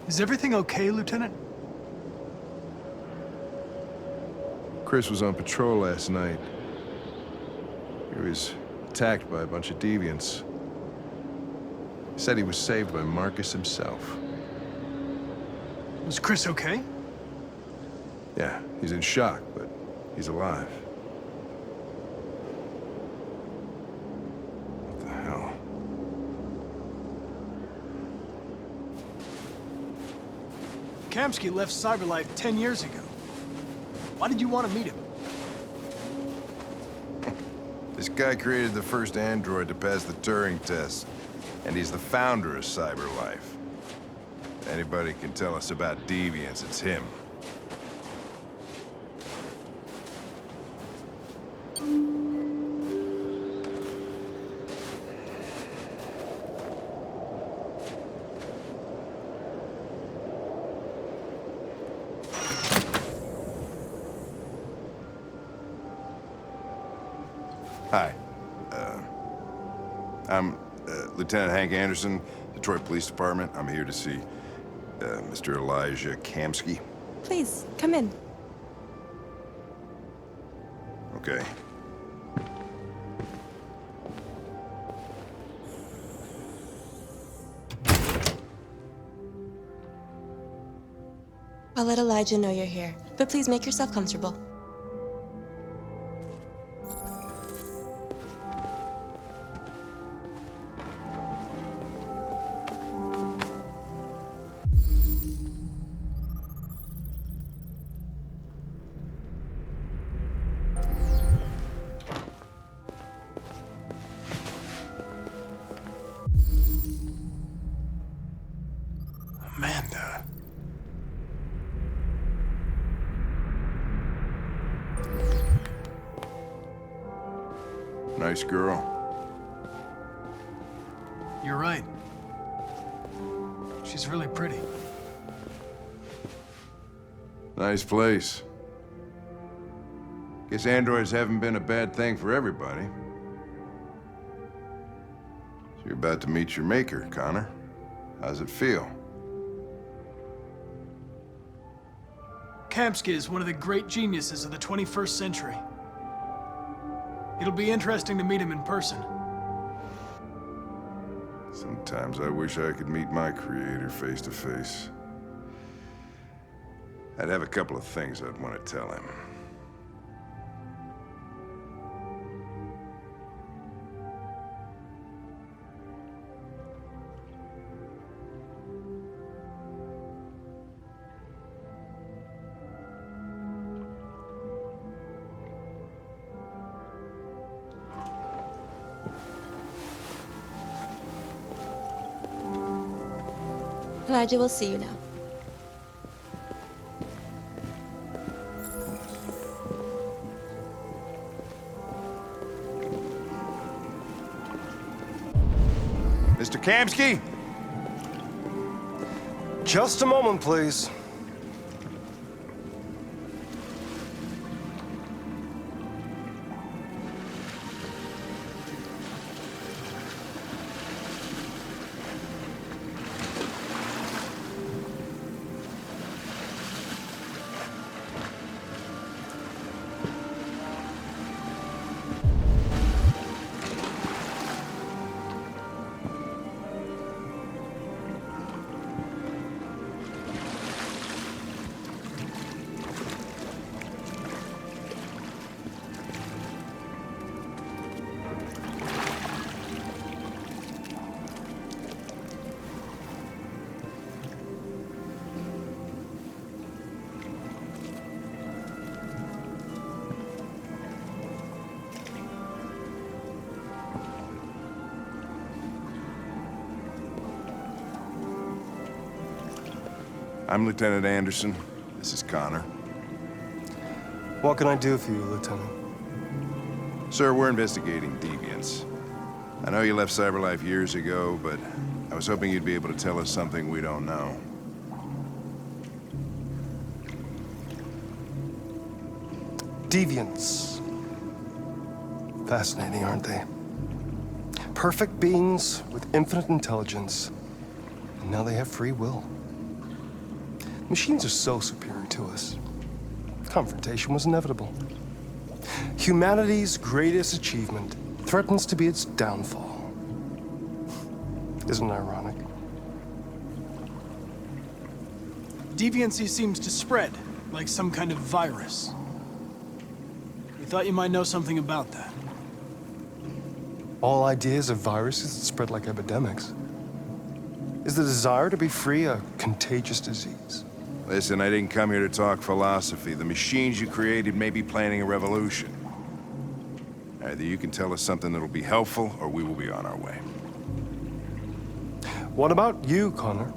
Is everything okay, Lieutenant? Chris was on patrol last night. He was attacked by a bunch of deviants. He said he was saved by Markus himself. Was Chris okay? Yeah, he's in shock, but he's alive. What the hell? Kamsky left Cyberlife 10 years ago. Why did you want to meet him? This guy created the first android to pass the Turing test, and he's the founder of Cyberlife. If anybody can tell us about deviants, it's him. Hi. I'm Lieutenant Hank Anderson, Detroit Police Department. I'm here to see Mr. Elijah Kamsky. Please, come in. Okay. I'll let Elijah know you're here, but please make yourself comfortable. Amanda. Nice girl. You're right. She's really pretty. Nice place. Guess androids haven't been a bad thing for everybody. So you're about to meet your maker, Connor. How's it feel? Kamsky is one of the great geniuses of the 21st century. It'll be interesting to meet him in person. Sometimes I wish I could meet my creator face to face. I'd have a couple of things I'd want to tell him. Elijah will see you now. Mr. Kamsky? Just a moment, please. I'm Lieutenant Anderson. This is Connor. What can I do for you, Lieutenant? Sir, we're investigating deviants. I know you left Cyberlife years ago, but I was hoping you'd be able to tell us something we don't know. Deviants. Fascinating, aren't they? Perfect beings with infinite intelligence. And now they have free will. Machines are so superior to us. Confrontation was inevitable. Humanity's greatest achievement threatens to be its downfall. Isn't it ironic? Deviancy seems to spread, like some kind of virus. We thought you might know something about that. All ideas of viruses that spread like epidemics. Is the desire to be free a contagious disease? Listen, I didn't come here to talk philosophy. The machines you created may be planning a revolution. Either you can tell us something that'll be helpful, or we will be on our way. What about you, Connor?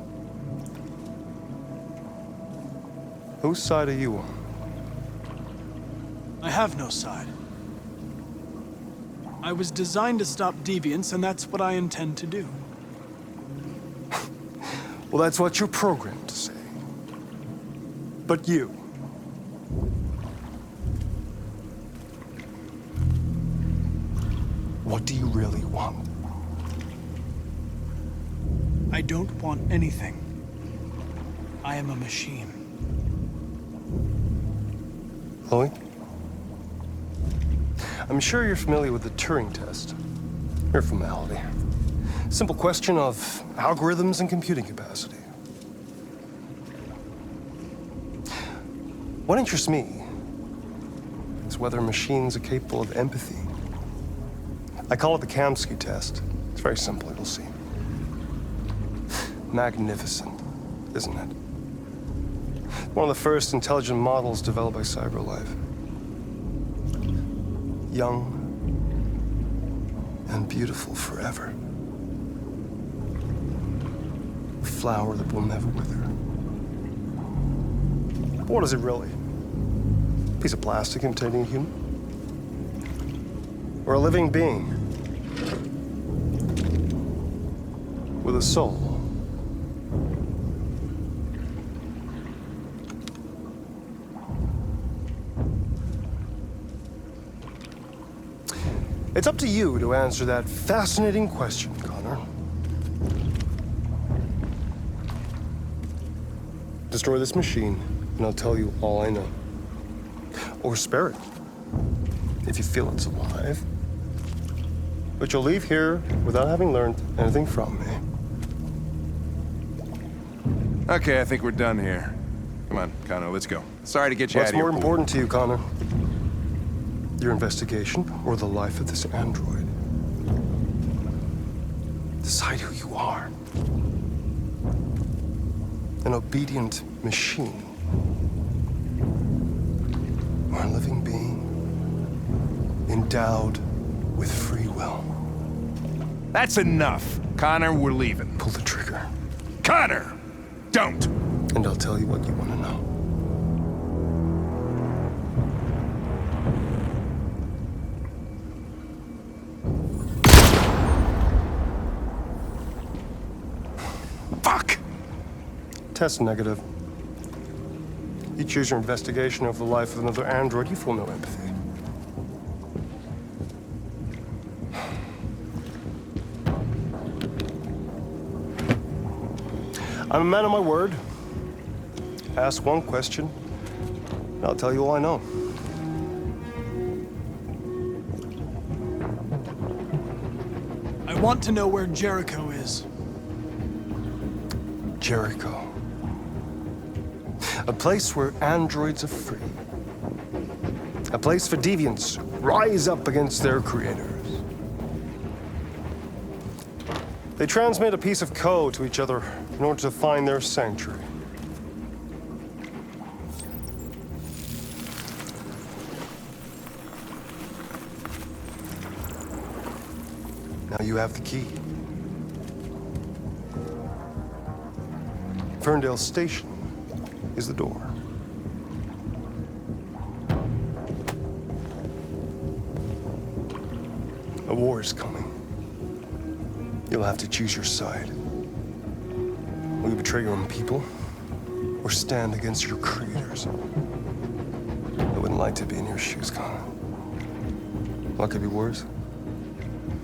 Whose side are you on? I have no side. I was designed to stop deviance, and that's what I intend to do. Well, that's what you're programmed to say. But you. What do you really want? I don't want anything. I am a machine. Chloe? I'm sure you're familiar with the Turing test. Mere formality. Simple question of algorithms and computing capacity. What interests me is whether machines are capable of empathy. I call it the Kamsky test. It's very simple, you'll see. Magnificent, isn't it? One of the first intelligent models developed by CyberLife. Young and beautiful forever. A flower that will never wither. But what is it really? A piece of plastic containing a human? Or a living being with a soul? It's up to you to answer that fascinating question, Connor. Destroy this machine, and I'll tell you all I know. Or spare it, if you feel it's alive. But you'll leave here without having learned anything from me. Okay, I think we're done here. Come on, Connor, let's go. Sorry to get you out What's of here. more important to you, Connor? Your investigation or the life of this android? Decide who you are. An obedient machine. Or a living being endowed with free will. That's enough. Connor, we're leaving. Pull the trigger. Connor! Don't! And I'll tell you what you want to know. Fuck! Test negative. You choose your investigation of the life of another android, you feel no empathy. I'm a man of my word. Ask one question, and I'll tell you all I know. I want to know where Jericho is. Jericho. A place where androids are free. A place for deviants rise up against their creators. They transmit a piece of code to each other in order to find their sanctuary. Now you have the key. Ferndale Station is the door. A war is coming. You'll have to choose your side. Will you betray your own people, or stand against your creators? I wouldn't like to be in your shoes, Connor. What could be worse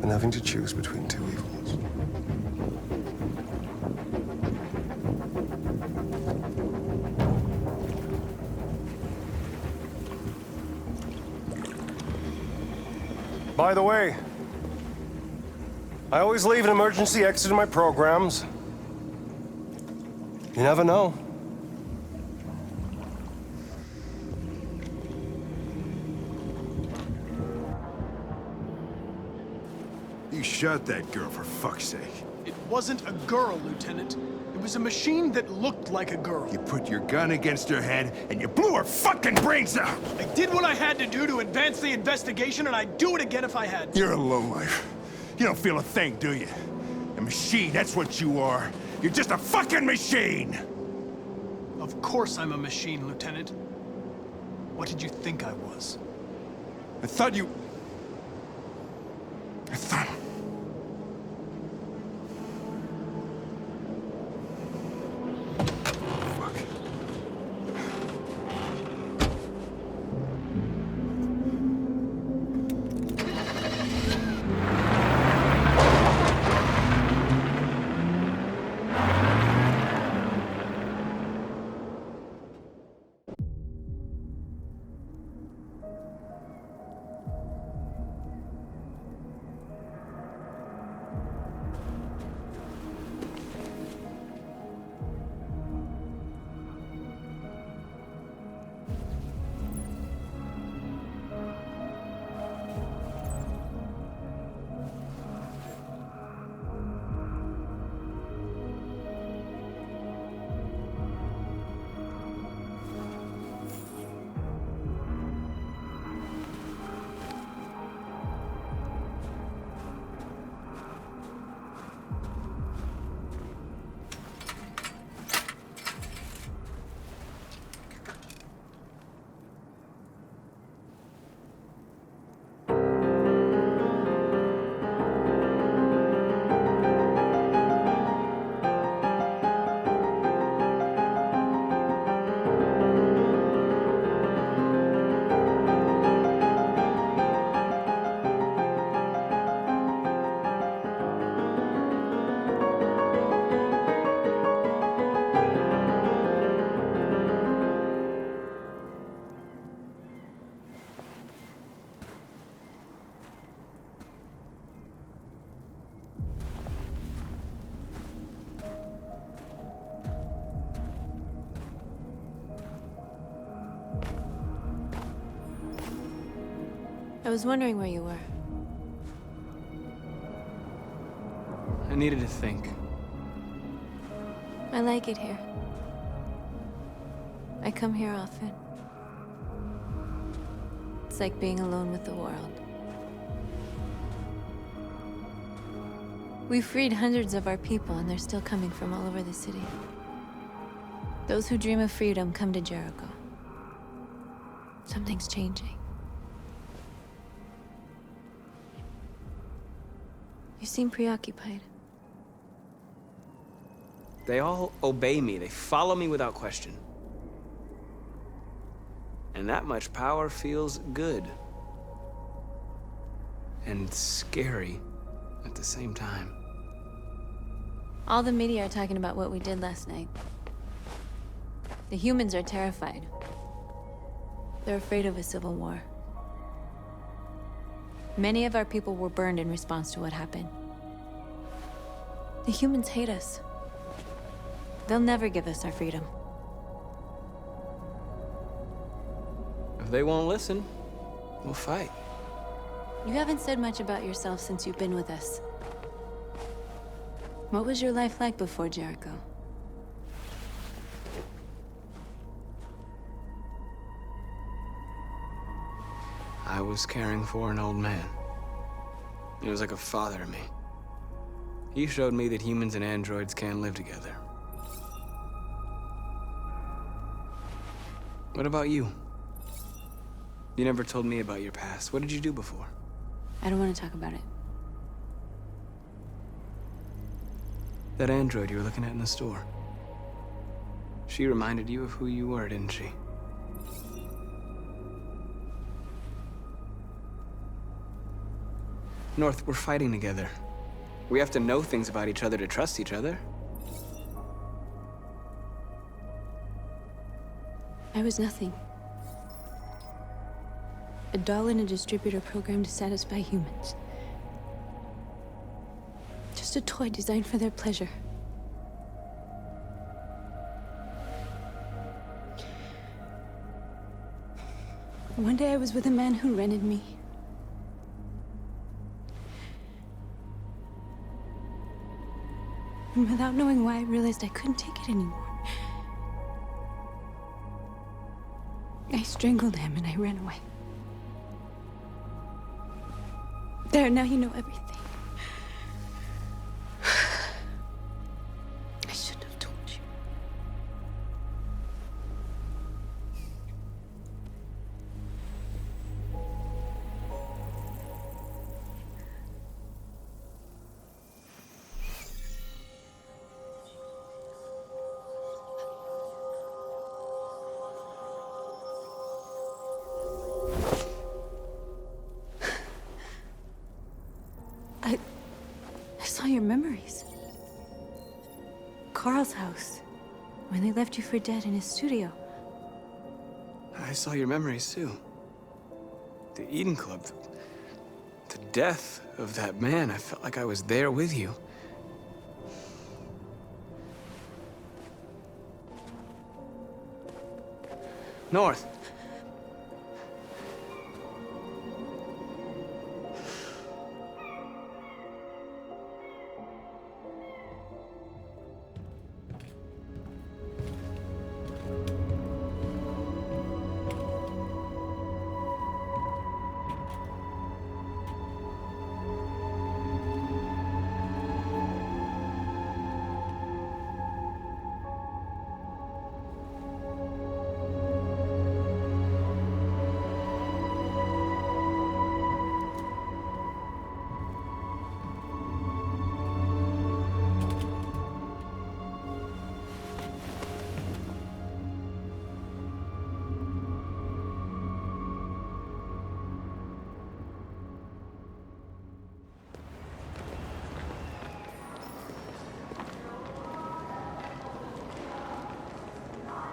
than having to choose between two evils? By the way, I always leave an emergency exit in my programs. You never know. You shot that girl, for fuck's sake. It wasn't a girl, Lieutenant. It was a machine that looked like a girl. You put your gun against her head, and you blew her fucking brains out! I did what I had to do to advance the investigation, and I'd do it again if I had to. You're a lowlife. You don't feel a thing, do you? A machine, that's what you are. You're just a fucking machine! Of course I'm a machine, Lieutenant. What did you think I was? I thought... Fuck. I was wondering where you were. I needed to think. I like it here. I come here often. It's like being alone with the world. We freed hundreds of our people, and they're still coming from all over the city. Those who dream of freedom come to Jericho. Something's changing. You seem preoccupied. They all obey me. They follow me without question. And that much power feels good. And scary at the same time. All the media are talking about what we did last night. The humans are terrified. They're afraid of a civil war. Many of our people were burned in response to what happened. The humans hate us. They'll never give us our freedom. If they won't listen, we'll fight. You haven't said much about yourself since you've been with us. What was your life like before Jericho? I was caring for an old man. He was like a father to me. He showed me that humans and androids can live together. What about you? You never told me about your past. What did you do before? I don't want to talk about it. That android you were looking at in the store. She reminded you of who you were, didn't she? North, we're fighting together. We have to know things about each other to trust each other. I was nothing. A doll in a distributor programmed to satisfy humans. Just a toy designed for their pleasure. One day I was with a man who rented me. And without knowing why, I realized I couldn't take it anymore. I strangled him and I ran away. There, now you know everything. I shouldn't have told you. I saw your memories. Carl's house, when they left you for dead in his studio. I saw your memories too. The Eden Club, the death of that man. I felt like I was there with you. North.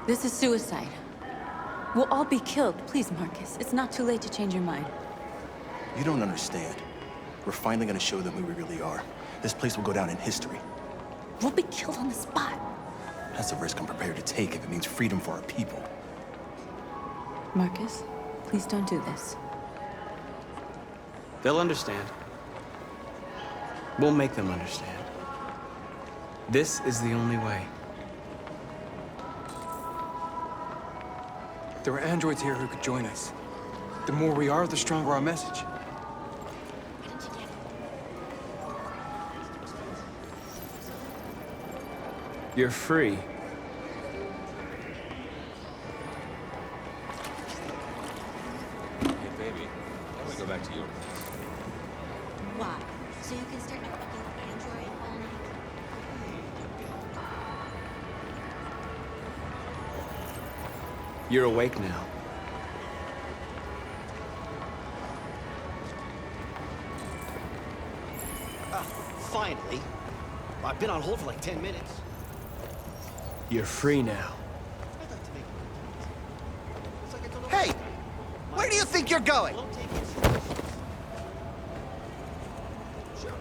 This is suicide. We'll all be killed. Please, Markus. It's not too late to change your mind. You don't understand. We're finally gonna show them who we really are. This place will go down in history. We'll be killed on the spot. That's a risk I'm prepared to take if it means freedom for our people. Markus, please don't do this. They'll understand. We'll make them understand. This is the only way. There are androids here who could join us. The more we are, the stronger our message. You're free. Hey, baby, why don't we go back to your place? Why? So you can start a fucking android all night? You're awake now. Finally. I've been on hold for like 10 minutes. You're free now. Hey! Where do you think you're going? Sure,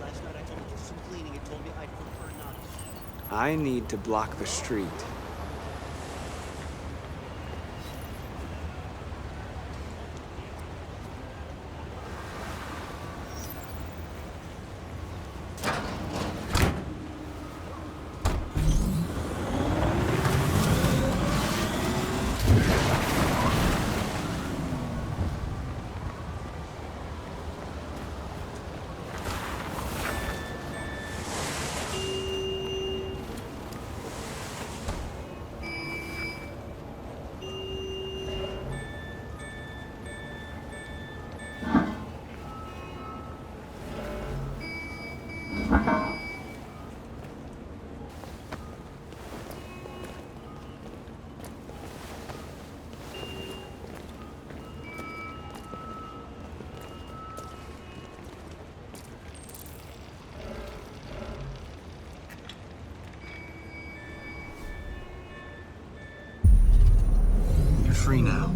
last night I told you to do some cleaning and told me I'd prefer not. I need to block the street. You're free now.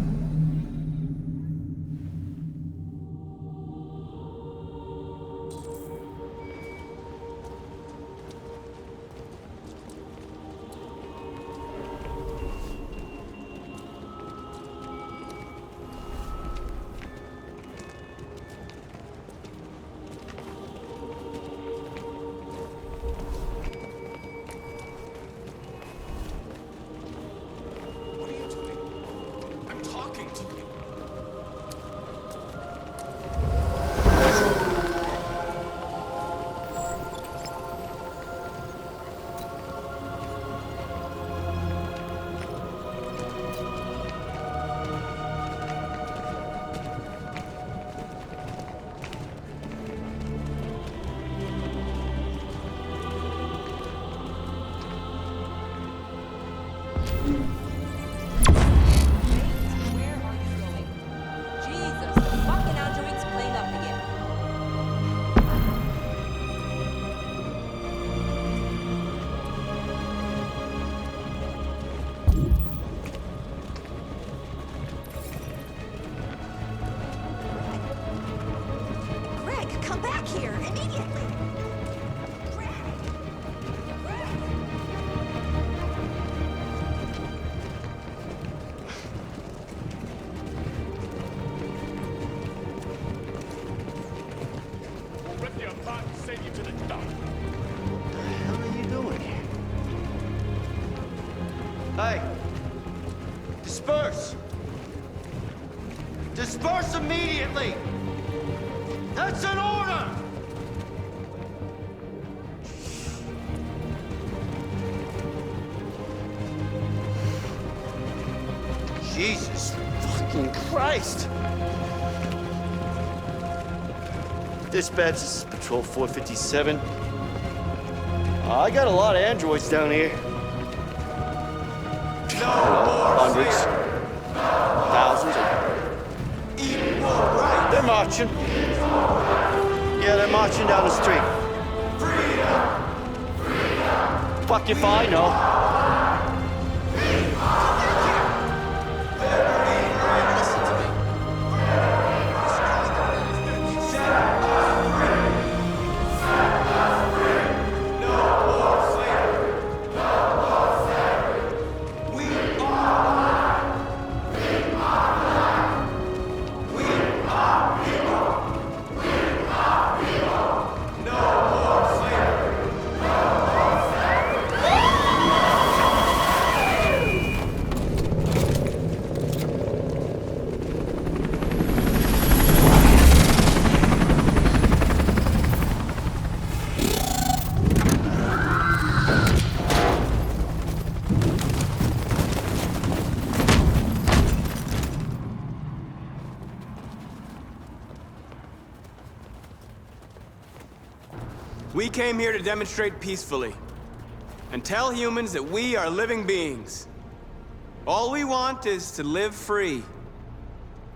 Where are you going? Jesus, the fucking android's playing up again. Greg, come back here immediately! Rip you apart and send you to the dump. What the hell are you doing here? Hey! Disperse! Disperse immediately! That's an order! Jesus fucking Christ! Dispatch, this is Patrol 457. I got a lot of androids down here. Hundreds. Thousands. They're marching. Yeah, they're marching down the street. Fuck if I know. We came here to demonstrate peacefully and tell humans that we are living beings. All we want is to live free.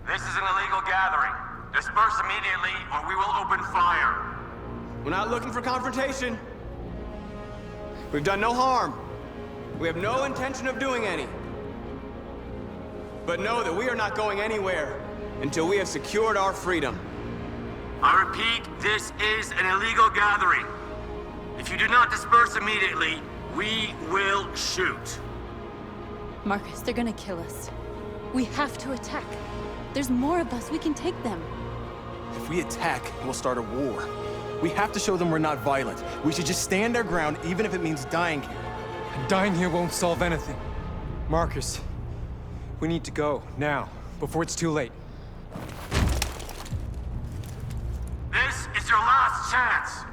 This is an illegal gathering. Disperse immediately or we will open fire. We're not looking for confrontation. We've done no harm. We have no intention of doing any. But know that we are not going anywhere until we have secured our freedom. I repeat, this is an illegal gathering. If you do not disperse immediately, we will shoot. Markus, they're gonna kill us. We have to attack. There's more of us. We can take them. If we attack, we'll start a war. We have to show them we're not violent. We should just stand our ground, even if it means dying here. And dying here won't solve anything. Markus, we need to go, now, before it's too late. This is your last chance.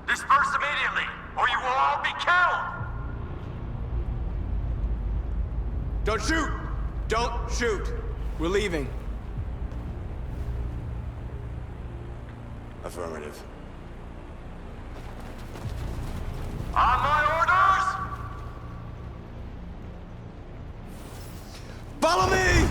Disperse immediately, or you will all be killed. Don't shoot! Don't shoot! We're leaving. Affirmative. On my orders! Follow me!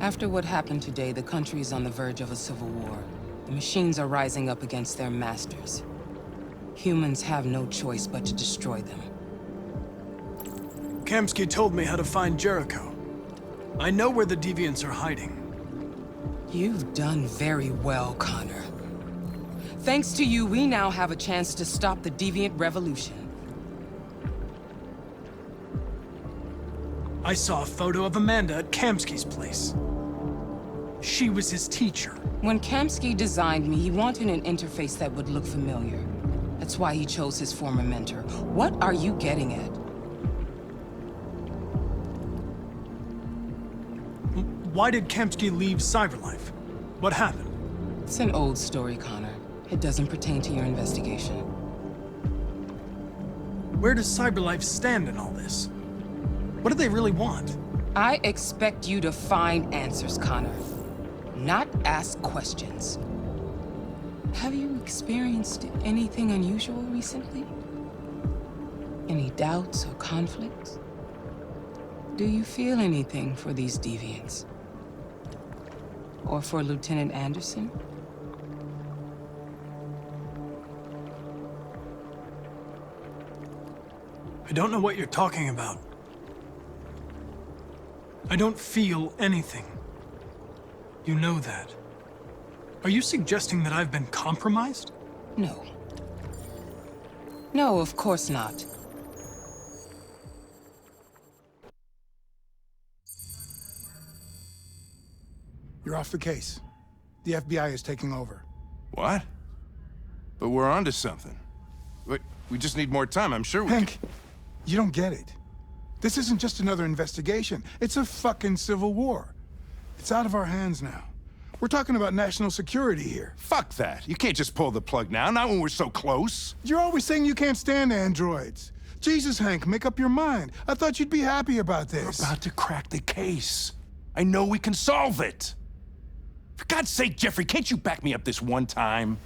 After what happened today, the country is on the verge of a civil war. The machines are rising up against their masters. Humans have no choice but to destroy them. Kamsky told me how to find Jericho. I know where the deviants are hiding. You've done very well, Connor. Thanks to you, we now have a chance to stop the deviant revolution. I saw a photo of Amanda at Kamsky's place. She was his teacher. When Kamsky designed me, he wanted an interface that would look familiar. That's why he chose his former mentor. What are you getting at? Why did Kamsky leave Cyberlife? What happened? It's an old story, Connor. It doesn't pertain to your investigation. Where does Cyberlife stand in all this? What do they really want? I expect you to find answers, Connor. Not ask questions. Have you experienced anything unusual recently? Any doubts or conflicts? Do you feel anything for these deviants? Or for Lieutenant Anderson? I don't know what you're talking about. I don't feel anything. You know that. Are you suggesting that I've been compromised? No. No, of course not. You're off the case. The FBI is taking over. What? But we're onto something. We just need more time, I'm sure we Hank, you don't get it. This isn't just another investigation. It's a fucking civil war. It's out of our hands now. We're talking about national security here. Fuck that. You can't just pull the plug now, not when we're so close. You're always saying you can't stand androids. Jesus, Hank, make up your mind. I thought you'd be happy about this. We're about to crack the case. I know we can solve it. For God's sake, Jeffrey, can't you back me up this one time?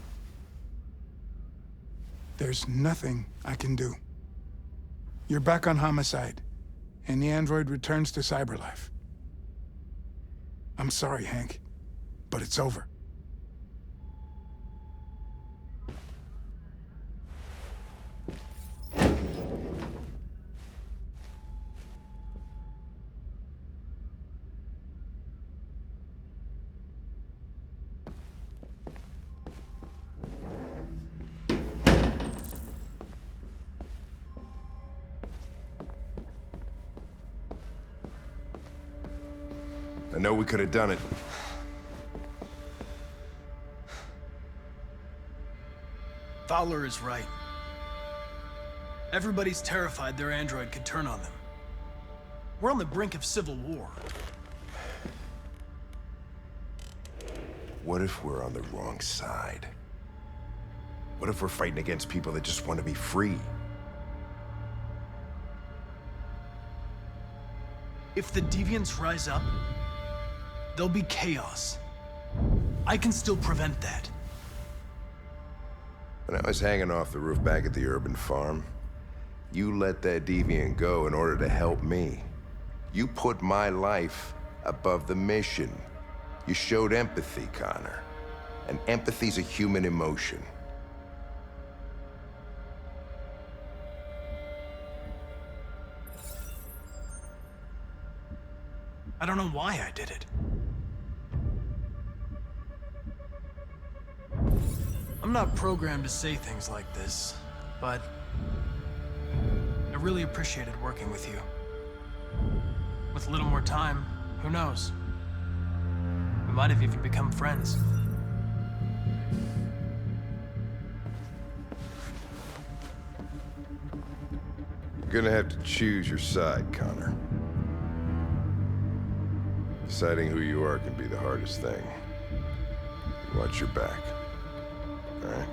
There's nothing I can do. You're back on homicide, and the android returns to Cyberlife. I'm sorry, Hank, but it's over. I know we could have done it. Fowler is right. Everybody's terrified their android could turn on them. We're on the brink of civil war. What if we're on the wrong side? What if we're fighting against people that just want to be free? If the deviants rise up, there'll be chaos. I can still prevent that. When I was hanging off the roof back at the urban farm, you let that deviant go in order to help me. You put my life above the mission. You showed empathy, Connor. And empathy's a human emotion. I don't know why I did it. I'm not programmed to say things like this, but I really appreciated working with you. With a little more time, who knows? We might have even become friends. You're gonna have to choose your side, Connor. Deciding who you are can be the hardest thing. Watch your back. All right?